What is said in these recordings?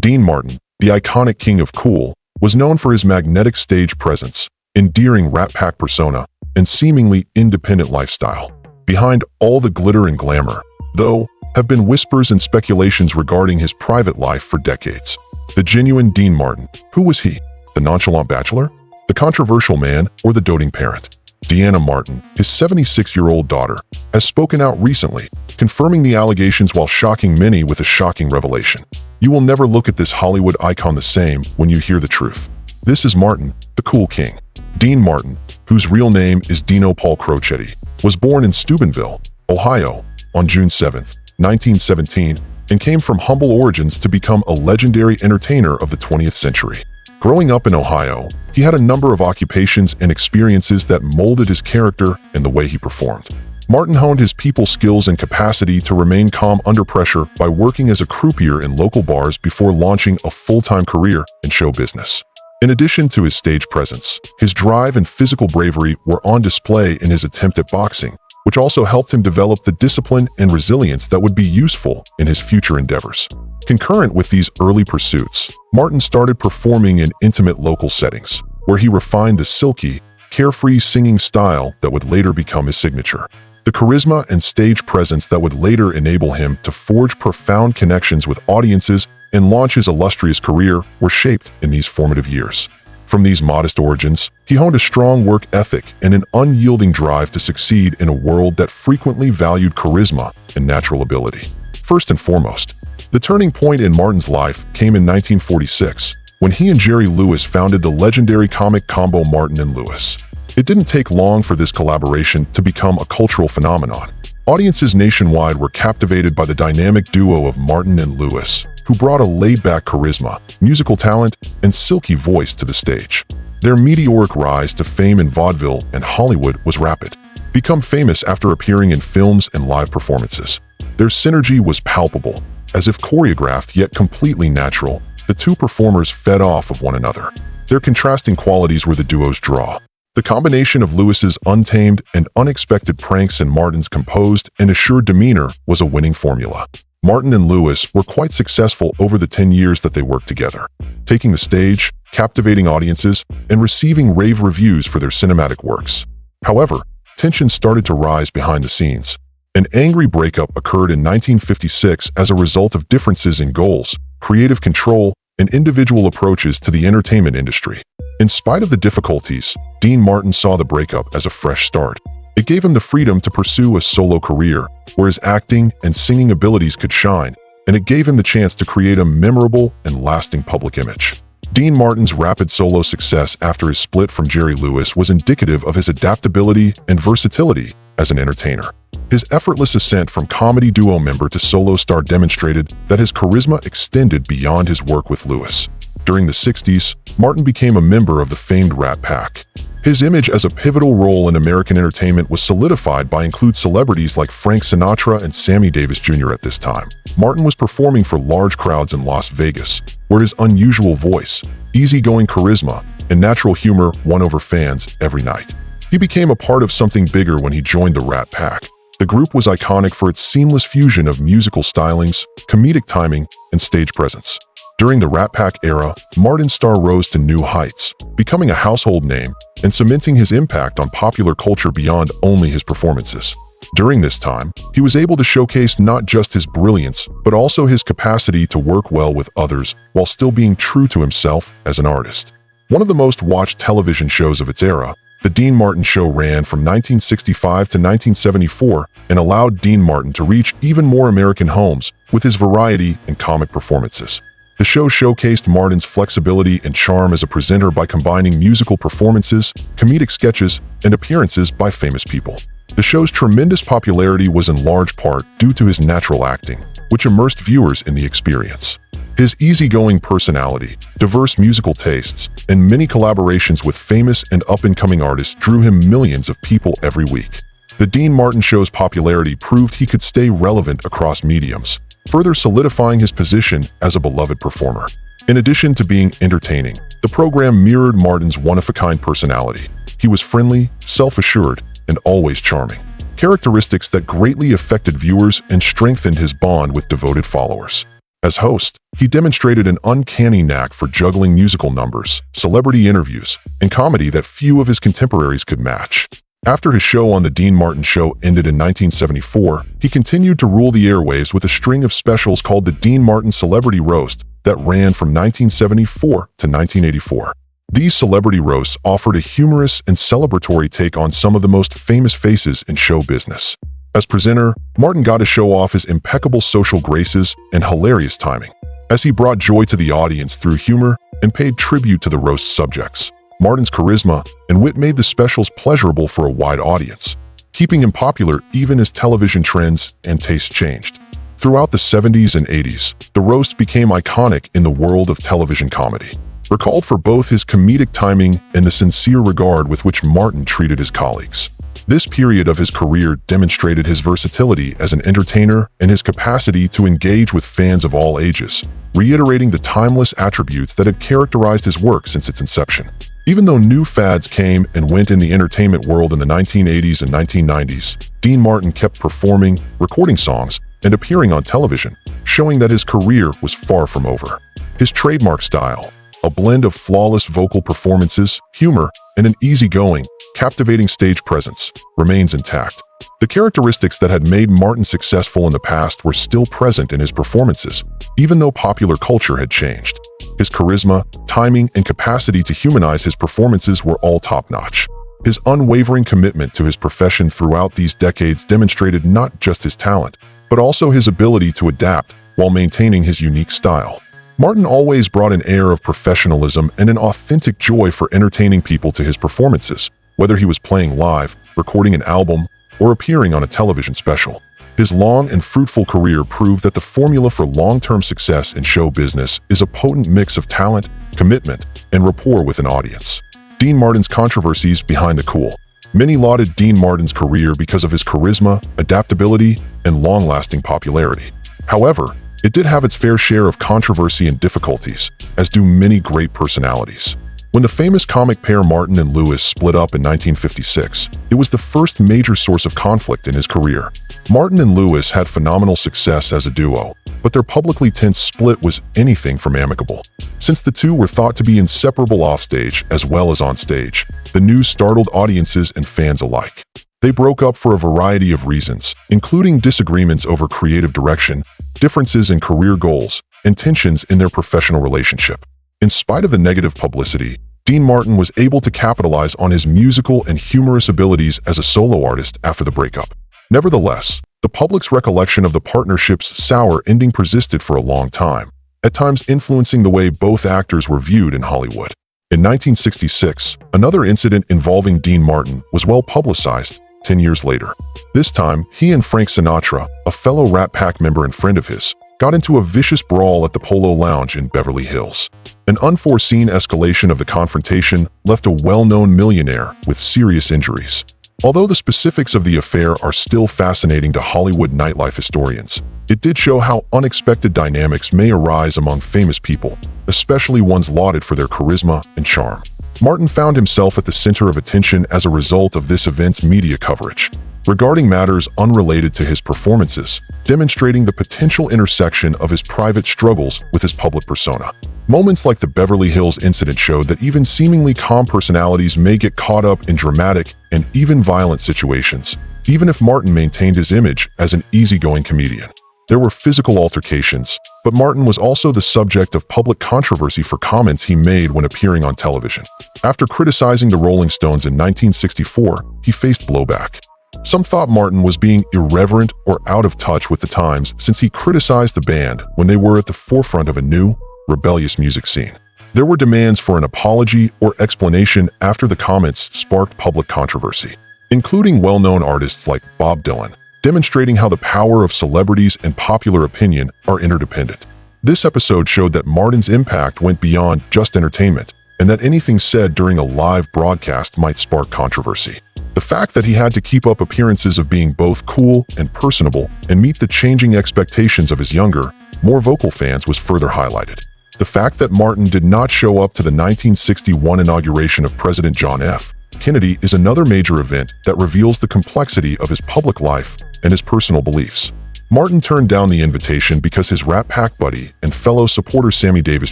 Dean Martin, the iconic king of cool, was known for his magnetic stage presence, endearing Rat Pack persona, and seemingly independent lifestyle. Behind all the glitter and glamour, though, have been whispers and speculations regarding his private life for decades. The genuine Dean Martin. Who was he? The nonchalant bachelor? The controversial man? Or the doting parent? Deana Martin, his 76-year-old daughter, has spoken out recently, confirming the allegations while shocking many with a shocking revelation. You will never look at this Hollywood icon the same when you hear the truth. This is Martin, the cool king. Dean Martin, whose real name is Dino Paul Crocetti, was born in Steubenville, Ohio, on June 7, 1917, and came from humble origins to become a legendary entertainer of the 20th century. Growing up in Ohio, he had a number of occupations and experiences that molded his character and the way he performed. Martin honed his people skills and capacity to remain calm under pressure by working as a croupier in local bars before launching a full-time career in show business. In addition to his stage presence, his drive and physical bravery were on display in his attempt at boxing, which also helped him develop the discipline and resilience that would be useful in his future endeavors. Concurrent with these early pursuits, Martin started performing in intimate local settings, where he refined the silky, carefree singing style that would later become his signature. The charisma and stage presence that would later enable him to forge profound connections with audiences and launch his illustrious career were shaped in these formative years. From these modest origins, he honed a strong work ethic and an unyielding drive to succeed in a world that frequently valued charisma and natural ability. First and foremost, the turning point in Martin's life came in 1946, when he and Jerry Lewis founded the legendary comic combo Martin and Lewis. It didn't take long for this collaboration to become a cultural phenomenon. Audiences nationwide were captivated by the dynamic duo of Martin and Lewis, who brought a laid-back charisma, musical talent, and silky voice to the stage. Their meteoric rise to fame in vaudeville and Hollywood was rapid. Become famous after appearing in films and live performances. Their synergy was palpable. As if choreographed yet completely natural, the two performers fed off of one another. Their contrasting qualities were the duo's draw. The combination of Lewis's untamed and unexpected pranks and Martin's composed and assured demeanor was a winning formula. Martin and Lewis were quite successful over the 10 years that they worked together, taking the stage, captivating audiences, and receiving rave reviews for their cinematic works. However, tensions started to rise behind the scenes. An angry breakup occurred in 1956 as a result of differences in goals, creative control, and individual approaches to the entertainment industry. In spite of the difficulties, Dean Martin saw the breakup as a fresh start. It gave him the freedom to pursue a solo career, where his acting and singing abilities could shine, and it gave him the chance to create a memorable and lasting public image. Dean Martin's rapid solo success after his split from Jerry Lewis was indicative of his adaptability and versatility as an entertainer. His effortless ascent from comedy duo member to solo star demonstrated that his charisma extended beyond his work with Lewis. During the 60s, Martin became a member of the famed Rat Pack. His image as a pivotal role in American entertainment was solidified by include celebrities like Frank Sinatra and Sammy Davis Jr. At this time, Martin was performing for large crowds in Las Vegas, where his unusual voice, easygoing charisma, and natural humor won over fans every night. He became a part of something bigger when he joined the Rat Pack. The group was iconic for its seamless fusion of musical stylings, comedic timing, and stage presence. During the Rat Pack era, Martin's star rose to new heights, becoming a household name and cementing his impact on popular culture beyond only his performances. During this time, he was able to showcase not just his brilliance, but also his capacity to work well with others while still being true to himself as an artist. One of the most watched television shows of its era, The Dean Martin Show ran from 1965 to 1974 and allowed Dean Martin to reach even more American homes with his variety and comic performances. The show showcased Martin's flexibility and charm as a presenter by combining musical performances, comedic sketches, and appearances by famous people. The show's tremendous popularity was in large part due to his natural acting, which immersed viewers in the experience. His easygoing personality, diverse musical tastes, and many collaborations with famous and up-and-coming artists drew him millions of people every week. The Dean Martin Show's popularity proved he could stay relevant across mediums, further solidifying his position as a beloved performer. In addition to being entertaining, the program mirrored Martin's one-of-a-kind personality. He was friendly, self-assured, and always charming, characteristics that greatly affected viewers and strengthened his bond with devoted followers. As host, he demonstrated an uncanny knack for juggling musical numbers, celebrity interviews, and comedy that few of his contemporaries could match. After his show on The Dean Martin Show ended in 1974, he continued to rule the airwaves with a string of specials called The Dean Martin Celebrity Roast that ran from 1974 to 1984. These celebrity roasts offered a humorous and celebratory take on some of the most famous faces in show business. As presenter, Martin got to show off his impeccable social graces and hilarious timing, as he brought joy to the audience through humor and paid tribute to the roast subjects. Martin's charisma and wit made the specials pleasurable for a wide audience, keeping him popular even as television trends and tastes changed. Throughout the 70s and 80s, the roast became iconic in the world of television comedy, recalled for both his comedic timing and the sincere regard with which Martin treated his colleagues. This period of his career demonstrated his versatility as an entertainer and his capacity to engage with fans of all ages, reiterating the timeless attributes that had characterized his work since its inception. Even though new fads came and went in the entertainment world in the 1980s and 1990s, Dean Martin kept performing, recording songs, and appearing on television, showing that his career was far from over. His trademark style, a blend of flawless vocal performances, humor, and an easygoing, captivating stage presence, remains intact. The characteristics that had made Martin successful in the past were still present in his performances, even though popular culture had changed. His charisma, timing, and capacity to humanize his performances were all top-notch. His unwavering commitment to his profession throughout these decades demonstrated not just his talent, but also his ability to adapt while maintaining his unique style. Martin always brought an air of professionalism and an authentic joy for entertaining people to his performances, whether he was playing live, recording an album, or appearing on a television special. His long and fruitful career proved that the formula for long-term success in show business is a potent mix of talent, commitment, and rapport with an audience. Dean Martin's controversies behind the cool. Many lauded Dean Martin's career because of his charisma, adaptability, and long-lasting popularity. However, it did have its fair share of controversy and difficulties, as do many great personalities. When the famous comic pair Martin and Lewis split up in 1956, it was the first major source of conflict in his career. Martin and Lewis had phenomenal success as a duo, but their publicly tense split was anything from amicable. Since the two were thought to be inseparable offstage as well as on stage, the news startled audiences and fans alike. They broke up for a variety of reasons, including disagreements over creative direction, differences in career goals, and tensions in their professional relationship. In spite of the negative publicity, Dean Martin was able to capitalize on his musical and humorous abilities as a solo artist after the breakup. Nevertheless, the public's recollection of the partnership's sour ending persisted for a long time, at times influencing the way both actors were viewed in Hollywood. In 1966, another incident involving Dean Martin was well publicized 10 years later. This time, he and Frank Sinatra, a fellow Rat Pack member and friend of his, got into a vicious brawl at the Polo Lounge in Beverly Hills. An unforeseen escalation of the confrontation left a well-known millionaire with serious injuries. Although the specifics of the affair are still fascinating to Hollywood nightlife historians, it did show how unexpected dynamics may arise among famous people, especially ones lauded for their charisma and charm. Martin found himself at the center of attention as a result of this event's media coverage, regarding matters unrelated to his performances, demonstrating the potential intersection of his private struggles with his public persona. Moments like the Beverly Hills incident showed that even seemingly calm personalities may get caught up in dramatic and even violent situations, even if Martin maintained his image as an easygoing comedian. There were physical altercations, but Martin was also the subject of public controversy for comments he made when appearing on television. After criticizing the Rolling Stones in 1964, he faced blowback. Some thought Martin was being irreverent or out of touch with the times since he criticized the band when they were at the forefront of a new, rebellious music scene. There were demands for an apology or explanation after the comments sparked public controversy, including well-known artists like Bob Dylan, demonstrating how the power of celebrities and popular opinion are interdependent. This episode showed that Martin's impact went beyond just entertainment, and that anything said during a live broadcast might spark controversy. The fact that he had to keep up appearances of being both cool and personable and meet the changing expectations of his younger, more vocal fans was further highlighted. The fact that Martin did not show up to the 1961 inauguration of President John F. Kennedy is another major event that reveals the complexity of his public life and his personal beliefs. Martin turned down the invitation because his Rat Pack buddy and fellow supporter Sammy Davis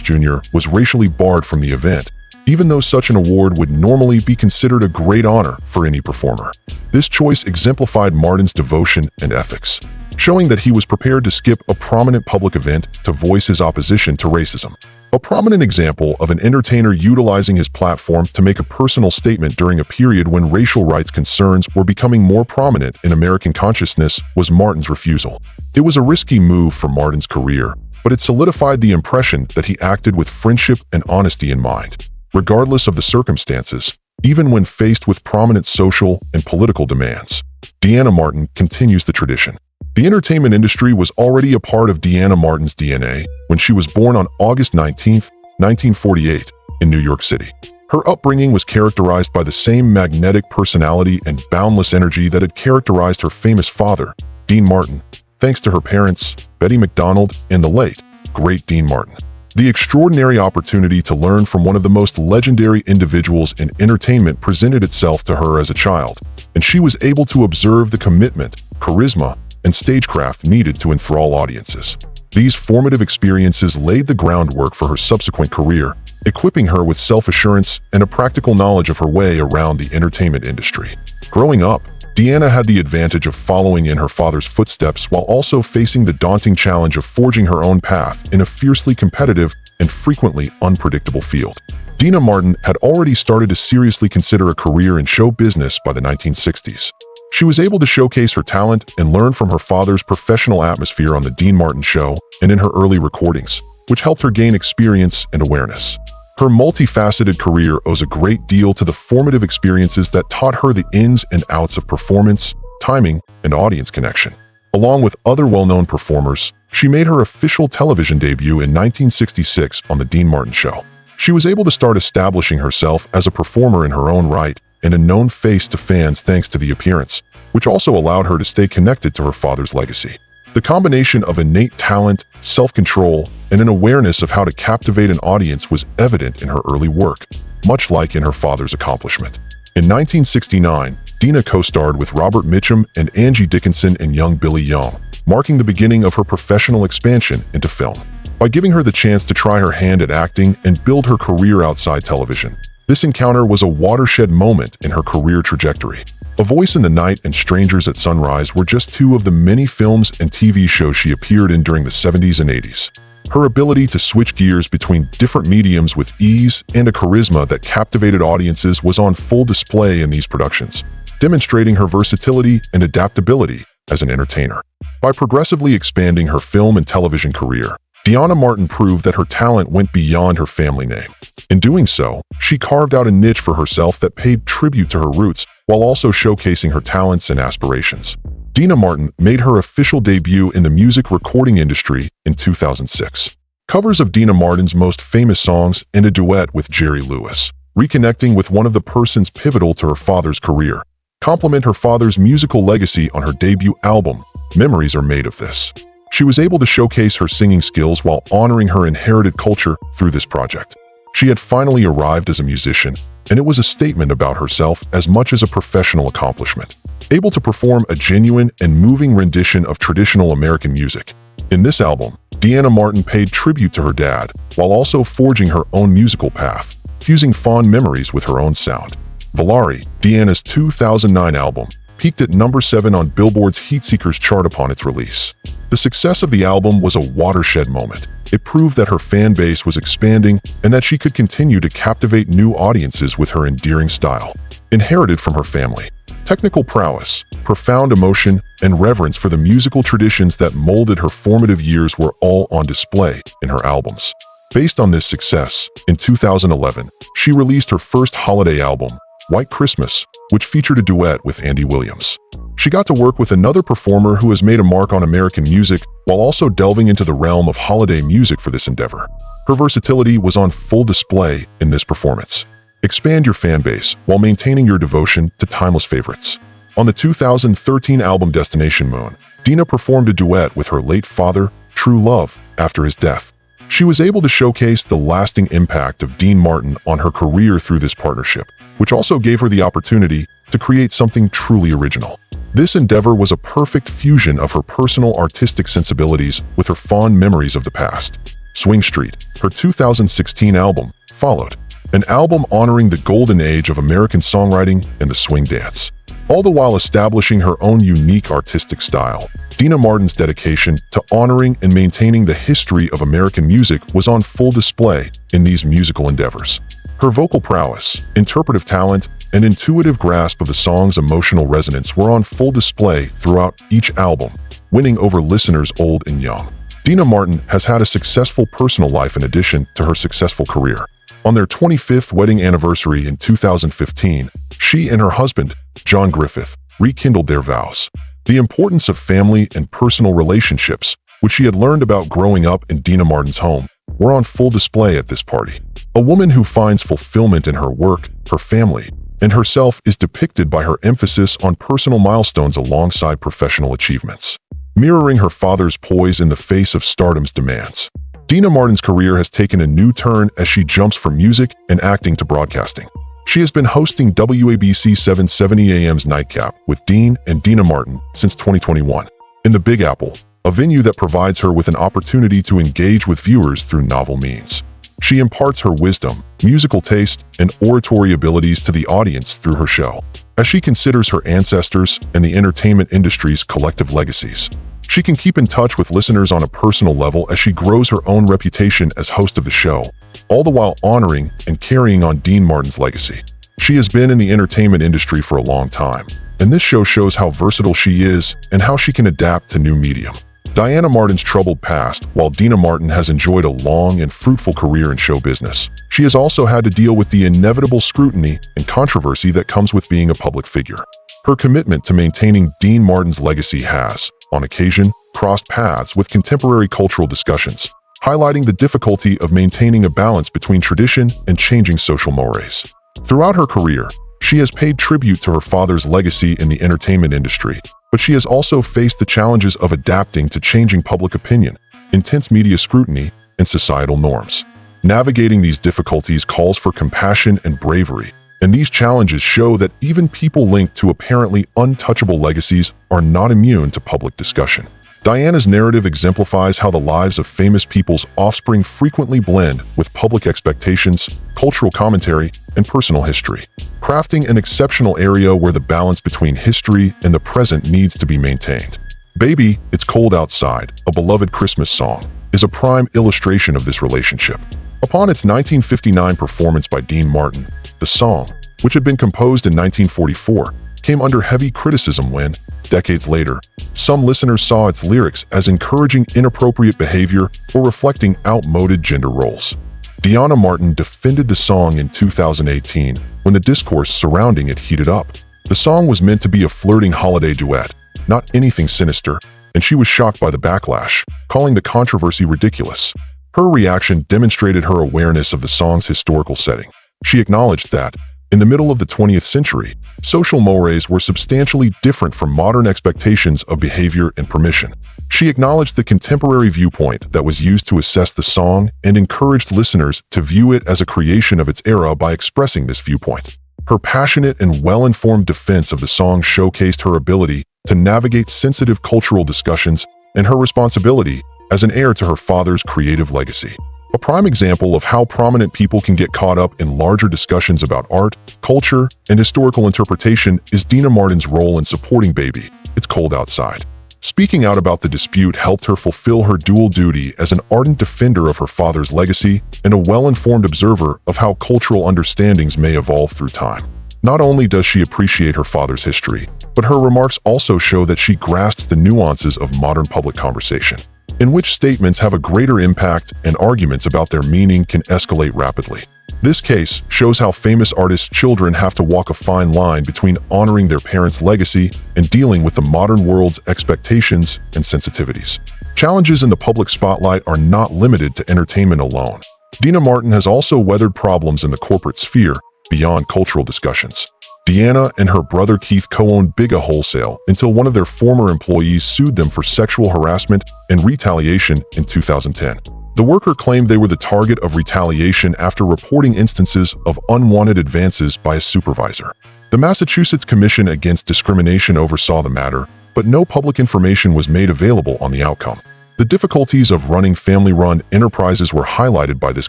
Jr. was racially barred from the event, even though such an award would normally be considered a great honor for any performer. This choice exemplified Martin's devotion and ethics, showing that he was prepared to skip a prominent public event to voice his opposition to racism. A prominent example of an entertainer utilizing his platform to make a personal statement during a period when racial rights concerns were becoming more prominent in American consciousness was Martin's refusal. It was a risky move for Martin's career, but it solidified the impression that he acted with friendship and honesty in mind, regardless of the circumstances, even when faced with prominent social and political demands. Deana Martin continues the tradition. The entertainment industry was already a part of Deana Martin's DNA when she was born on August 19, 1948, in New York City. Her upbringing was characterized by the same magnetic personality and boundless energy that had characterized her famous father, Dean Martin, thanks to her parents, Betty McDonald and the late, great Dean Martin. The extraordinary opportunity to learn from one of the most legendary individuals in entertainment presented itself to her as a child, and she was able to observe the commitment, charisma, and stagecraft needed to enthrall audiences. These formative experiences laid the groundwork for her subsequent career, equipping her with self-assurance and a practical knowledge of her way around the entertainment industry. Growing up, Deana had the advantage of following in her father's footsteps while also facing the daunting challenge of forging her own path in a fiercely competitive and frequently unpredictable field. Deana Martin had already started to seriously consider a career in show business by the 1960s. She was able to showcase her talent and learn from her father's professional atmosphere on The Dean Martin Show and in her early recordings, which helped her gain experience and awareness. Her multifaceted career owes a great deal to the formative experiences that taught her the ins and outs of performance, timing, and audience connection. Along with other well-known performers, she made her official television debut in 1966 on The Dean Martin Show. She was able to start establishing herself as a performer in her own right and a known face to fans thanks to the appearance, which also allowed her to stay connected to her father's legacy. The combination of innate talent, self-control, and an awareness of how to captivate an audience was evident in her early work, much like in her father's accomplishment. In 1969, Deana co-starred with Robert Mitchum and Angie Dickinson in Young Billy Young, marking the beginning of her professional expansion into film. By giving her the chance to try her hand at acting and build her career outside television, this encounter was a watershed moment in her career trajectory. A Voice in the Night and Strangers at Sunrise were just two of the many films and TV shows she appeared in during the 70s and 80s. Her ability to switch gears between different mediums with ease and a charisma that captivated audiences was on full display in these productions, demonstrating her versatility and adaptability as an entertainer. By progressively expanding her film and television career, Deana Martin proved that her talent went beyond her family name. In doing so, she carved out a niche for herself that paid tribute to her roots while also showcasing her talents and aspirations. Deana Martin made her official debut in the music recording industry in 2006. Covers of Deana Martin's most famous songs and a duet with Jerry Lewis, reconnecting with one of the persons pivotal to her father's career, complement her father's musical legacy on her debut album, Memories Are Made of This. She was able to showcase her singing skills while honoring her inherited culture through this project. She had finally arrived as a musician, and it was a statement about herself as much as a professional accomplishment. Able to perform a genuine and moving rendition of traditional American music. In this album, Deana Martin paid tribute to her dad, while also forging her own musical path, fusing fond memories with her own sound. Valari, Deana's 2009 album, peaked at number 7 on Billboard's Heatseekers chart upon its release. The success of the album was a watershed moment. It proved that her fan base was expanding and that she could continue to captivate new audiences with her endearing style. Inherited from her family, technical prowess, profound emotion, and reverence for the musical traditions that molded her formative years were all on display in her albums. Based on this success, in 2011, she released her first holiday album, White Christmas, which featured a duet with Andy Williams. She got to work with another performer who has made a mark on American music while also delving into the realm of holiday music for this endeavor. Her versatility was on full display in this performance. Expand your fan base while maintaining your devotion to timeless favorites. On the 2013 album Destination Moon, Deana performed a duet with her late father, True Love, after his death. She was able to showcase the lasting impact of Dean Martin on her career through this partnership, which also gave her the opportunity to create something truly original. This endeavor was a perfect fusion of her personal artistic sensibilities with her fond memories of the past. Swing Street, her 2016 album, followed, an album honoring the golden age of American songwriting and the swing dance. All the while establishing her own unique artistic style, Deana Martin's dedication to honoring and maintaining the history of American music was on full display in these musical endeavors. Her vocal prowess, interpretive talent, and intuitive grasp of the song's emotional resonance were on full display throughout each album, winning over listeners old and young. Deana Martin has had a successful personal life in addition to her successful career. On their 25th wedding anniversary in 2015, she and her husband, John Griffith, rekindled their vows. The importance of family and personal relationships, which she had learned about growing up in Deana Martin's home, were on full display at this party. A woman who finds fulfillment in her work, her family, and herself is depicted by her emphasis on personal milestones alongside professional achievements, mirroring her father's poise in the face of stardom's demands. Deana Martin's career has taken a new turn as she jumps from music and acting to broadcasting. She has been hosting WABC 770 AM's Nightcap with Dean and Deana Martin since 2021 in the Big Apple, a venue that provides her with an opportunity to engage with viewers through novel means. She imparts her wisdom, musical taste, and oratory abilities to the audience through her show, as she considers her ancestors and the entertainment industry's collective legacies. She can keep in touch with listeners on a personal level as she grows her own reputation as host of the show, all the while honoring and carrying on Dean Martin's legacy. She has been in the entertainment industry for a long time, and this show shows how versatile she is and how she can adapt to new medium. Deana Martin's troubled past, while Deana Martin has enjoyed a long and fruitful career in show business, she has also had to deal with the inevitable scrutiny and controversy that comes with being a public figure. Her commitment to maintaining Dean Martin's legacy has, on occasion, crossed paths with contemporary cultural discussions, highlighting the difficulty of maintaining a balance between tradition and changing social mores. Throughout her career, she has paid tribute to her father's legacy in the entertainment industry, but she has also faced the challenges of adapting to changing public opinion, intense media scrutiny, and societal norms. Navigating these difficulties calls for compassion and bravery, and these challenges show that even people linked to apparently untouchable legacies are not immune to public discussion. Deana's narrative exemplifies how the lives of famous people's offspring frequently blend with public expectations, cultural commentary, and personal history, crafting an exceptional area where the balance between history and the present needs to be maintained. Baby, It's Cold Outside, a beloved Christmas song, is a prime illustration of this relationship. Upon its 1959 performance by Dean Martin, the song, which had been composed in 1944, came under heavy criticism when, decades later, some listeners saw its lyrics as encouraging inappropriate behavior or reflecting outmoded gender roles. Deana Martin defended the song in 2018 when the discourse surrounding it heated up. The song was meant to be a flirting holiday duet, not anything sinister, and she was shocked by the backlash, calling the controversy ridiculous. Her reaction demonstrated her awareness of the song's historical setting. She acknowledged that, in the middle of the 20th century, social mores were substantially different from modern expectations of behavior and permission. She acknowledged the contemporary viewpoint that was used to assess the song and encouraged listeners to view it as a creation of its era by expressing this viewpoint. Her passionate and well-informed defense of the song showcased her ability to navigate sensitive cultural discussions and her responsibility as an heir to her father's creative legacy. A prime example of how prominent people can get caught up in larger discussions about art, culture, and historical interpretation is Deana Martin's role in supporting Baby, It's Cold Outside. Speaking out about the dispute helped her fulfill her dual duty as an ardent defender of her father's legacy and a well-informed observer of how cultural understandings may evolve through time. Not only does she appreciate her father's history, but her remarks also show that she grasps the nuances of modern public conversation, in which statements have a greater impact and arguments about their meaning can escalate rapidly. This case shows how famous artists' children have to walk a fine line between honoring their parents' legacy and dealing with the modern world's expectations and sensitivities. Challenges in the public spotlight are not limited to entertainment alone. Deana Martin has also weathered problems in the corporate sphere beyond cultural discussions. Deana and her brother Keith co-owned Bigga Wholesale until one of their former employees sued them for sexual harassment and retaliation in 2010. The worker claimed they were the target of retaliation after reporting instances of unwanted advances by a supervisor. The Massachusetts Commission Against Discrimination oversaw the matter, but no public information was made available on the outcome. The difficulties of running family-run enterprises were highlighted by this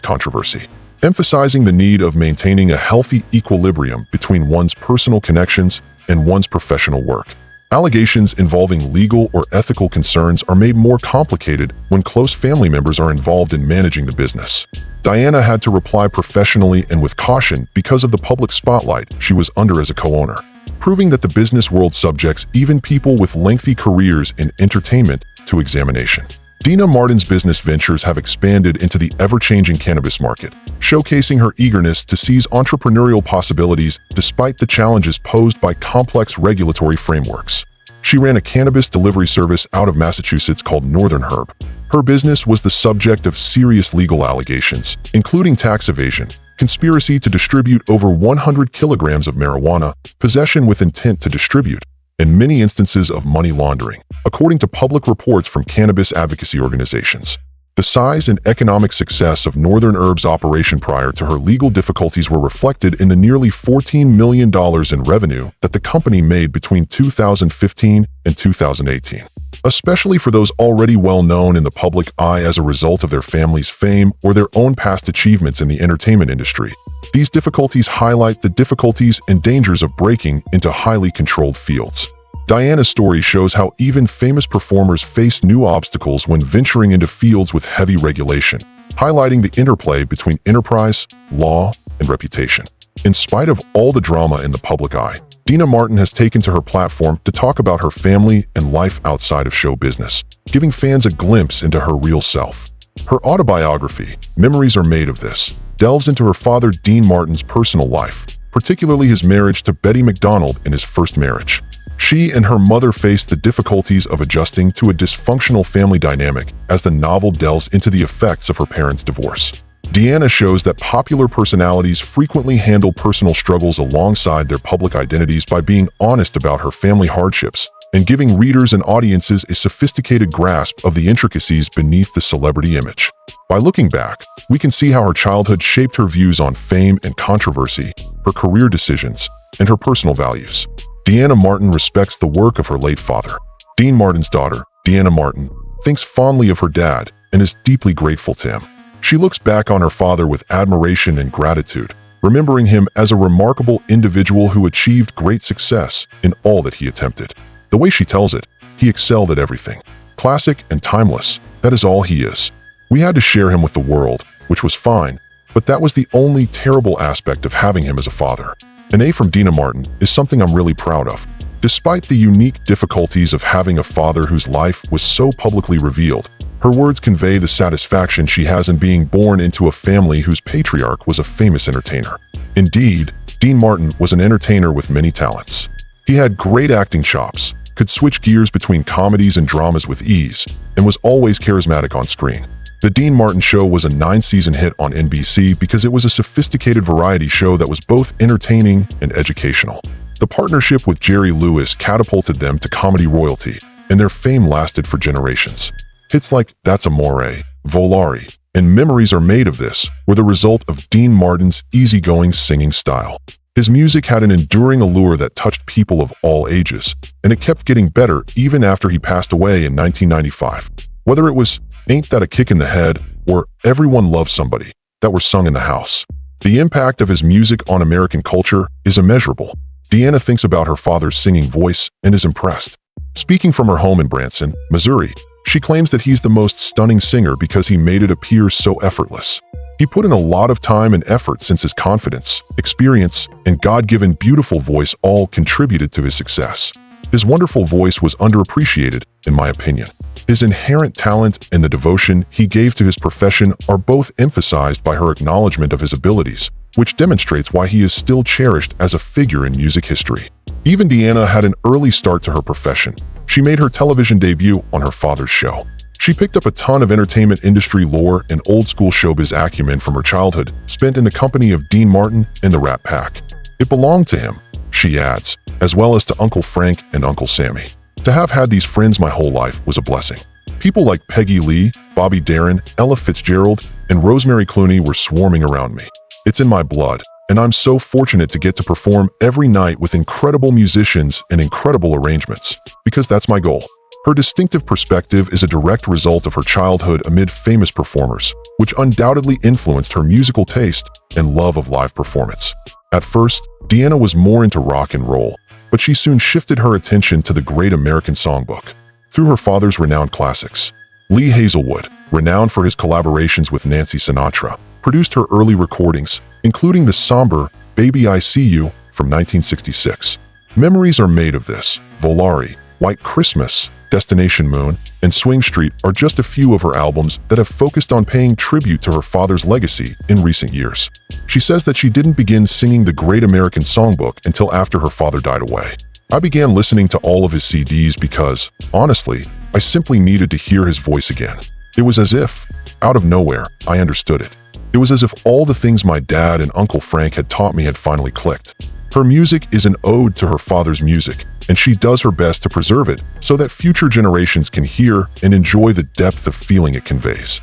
controversy, emphasizing the need of maintaining a healthy equilibrium between one's personal connections and one's professional work. Allegations involving legal or ethical concerns are made more complicated when close family members are involved in managing the business. Deana had to reply professionally and with caution because of the public spotlight she was under as a co-owner, proving that the business world subjects even people with lengthy careers in entertainment to examination. Deana Martin's business ventures have expanded into the ever-changing cannabis market, showcasing her eagerness to seize entrepreneurial possibilities despite the challenges posed by complex regulatory frameworks. She ran a cannabis delivery service out of Massachusetts called Northern Herb. Her business was the subject of serious legal allegations, including tax evasion, conspiracy to distribute over 100 kilograms of marijuana, possession with intent to distribute, and many instances of money laundering, according to public reports from cannabis advocacy organizations. The size and economic success of Northern Herb's operation prior to her legal difficulties were reflected in the nearly $14 million in revenue that the company made between 2015 and 2018, especially for those already well known in the public eye as a result of their family's fame or their own past achievements in the entertainment industry. These difficulties highlight the difficulties and dangers of breaking into highly controlled fields. Deana's story shows how even famous performers face new obstacles when venturing into fields with heavy regulation, highlighting the interplay between enterprise, law, and reputation. In spite of all the drama in the public eye, Deana Martin has taken to her platform to talk about her family and life outside of show business, giving fans a glimpse into her real self. Her autobiography, Memories Are Made of This, delves into her father Dean Martin's personal life, particularly his marriage to Betty McDonald in his first marriage. She and her mother faced the difficulties of adjusting to a dysfunctional family dynamic as the novel delves into the effects of her parents' divorce. Deana shows that popular personalities frequently handle personal struggles alongside their public identities by being honest about her family hardships and giving readers and audiences a sophisticated grasp of the intricacies beneath the celebrity image. By looking back, we can see how her childhood shaped her views on fame and controversy, her career decisions, and her personal values. Deana Martin respects the work of her late father. Dean Martin's daughter, Deana Martin, thinks fondly of her dad and is deeply grateful to him. She looks back on her father with admiration and gratitude, remembering him as a remarkable individual who achieved great success in all that he attempted. The way she tells it, he excelled at everything. Classic and timeless, that is all he is. We had to share him with the world, which was fine, but that was the only terrible aspect of having him as a father. An A from Deana Martin is something I'm really proud of. Despite the unique difficulties of having a father whose life was so publicly revealed, her words convey the satisfaction she has in being born into a family whose patriarch was a famous entertainer. Indeed, Dean Martin was an entertainer with many talents. He had great acting chops, could switch gears between comedies and dramas with ease, and was always charismatic on screen. The Dean Martin Show was a 9-season hit on NBC because it was a sophisticated variety show that was both entertaining and educational. The partnership with Jerry Lewis catapulted them to comedy royalty, and their fame lasted for generations. Hits like That's Amore, Volare, and Memories Are Made of This were the result of Dean Martin's easygoing singing style. His music had an enduring allure that touched people of all ages, and it kept getting better even after he passed away in 1995. Whether it was Ain't That a Kick in the Head or Everyone Loves Somebody that were sung in the house, the impact of his music on American culture is immeasurable. Deana thinks about her father's singing voice and is impressed. Speaking from her home in Branson, Missouri, she claims that he's the most stunning singer because he made it appear so effortless. He put in a lot of time and effort since his confidence, experience, and God-given beautiful voice all contributed to his success. His wonderful voice was underappreciated, in my opinion. His inherent talent and the devotion he gave to his profession are both emphasized by her acknowledgement of his abilities, which demonstrates why he is still cherished as a figure in music history. Even Deana had an early start to her profession. She made her television debut on her father's show. She picked up a ton of entertainment industry lore and old-school showbiz acumen from her childhood, spent in the company of Dean Martin and the Rat Pack. It belonged to him, she adds, as well as to Uncle Frank and Uncle Sammy. To have had these friends my whole life was a blessing. People like Peggy Lee, Bobby Darin, Ella Fitzgerald, and Rosemary Clooney were swarming around me. It's in my blood, and I'm so fortunate to get to perform every night with incredible musicians and incredible arrangements, because that's my goal. Her distinctive perspective is a direct result of her childhood amid famous performers, which undoubtedly influenced her musical taste and love of live performance. At first, Deana was more into rock and roll, but she soon shifted her attention to the Great American Songbook. Through her father's renowned classics, Lee Hazelwood, renowned for his collaborations with Nancy Sinatra, produced her early recordings, including the somber Baby I See You from 1966. Memories Are Made of This, Volare, White Christmas, Destination Moon, and Swing Street are just a few of her albums that have focused on paying tribute to her father's legacy in recent years. She says that she didn't begin singing the Great American Songbook until after her father died away. I began listening to all of his CDs because, honestly, I simply needed to hear his voice again. It was as if, out of nowhere, I understood it. It was as if all the things my dad and Uncle Frank had taught me had finally clicked. Her music is an ode to her father's music, and she does her best to preserve it so that future generations can hear and enjoy the depth of feeling it conveys.